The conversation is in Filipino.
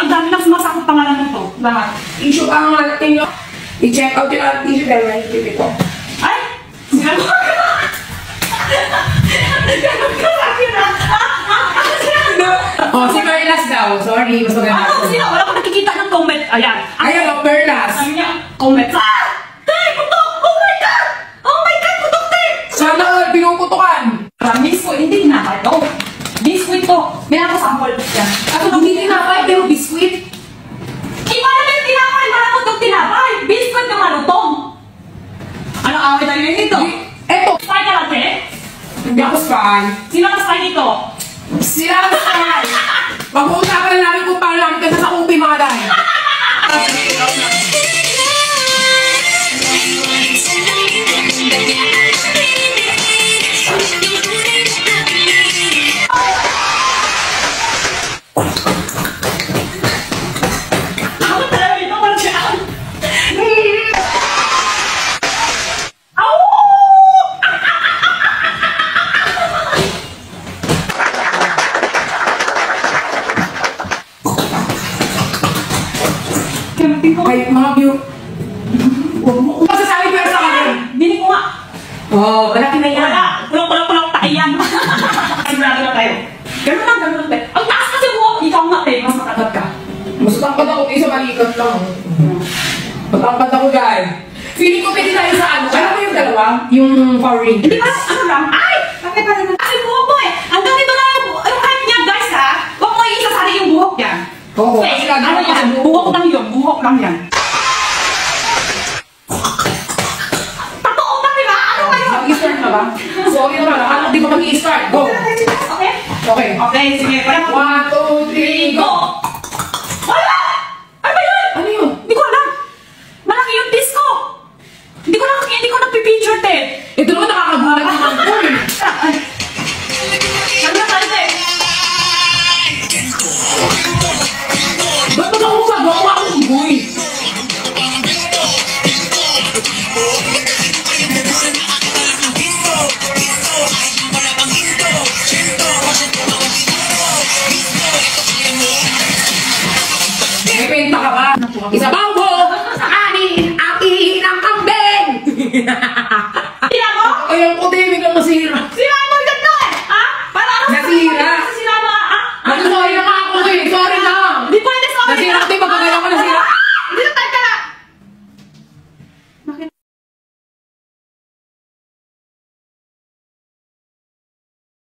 ang dami lang sumasakot pangalan nito. Lahat. Issue pa ang natin nyo. I-check out yung ating issue dahil may issue ito. Ay! Sinabi ko ka! Sinabi ko sa akin na! Oh, si Perlas daw. Sorry, mas maganda. Ano? Sino? Wala ko nakikita ng comment. Ayan. Ayan o, Perlas. Sabi niya, comment. Ah! Te! Putok! Oh my God! Oh my God! Putok, te! Sana all, pinuputukan. Biscuit, hindi tinapay to. Biscuit to. May ako sample. Yan. Ako hindi tinapay, pero biskuit. Iba na yung tinapay. Marami itong tinapay. Biscuit na malutong. Ano awit tayo yun dito? Eto. Spy ka lang, te? Hindi ako spy. Sino ang spy dito? Sila ang spy. Pag-uusapan na namin kung paano namin kasi sa kupi mga dahil. Ay, mga view. Huwag mo masasabi pero sa akin. Bili ko nga. Oh, malaki na yan. Wala. Pulang tayo yan. Sigurado na tayo. Ganun lang, te. Ang taas kasi mo. Ikaw nga, te. Mas matagat ka. Mas tangkad ako isa balikat lang. Matangkad ako guys. Feeling ko pwede tayo sa ano. Kaya mo yung dalawa? Yung power ring. Hindi ba? Ano lang? Ay! Bakit pa naman? Ay, buhok mo eh. Ang ganito na yung height niya, guys ha. Huwag mo isasali yung buhok yan. Oo. Okay, ano yan? Buhok lang yun. Buhok lang yan. Totoo ba, di ba? Ano ba yun? Mag-i-start na ba? So, yun naman. Di ko mag-i-start. Go! Okay? Okay. Okay, sige. Parang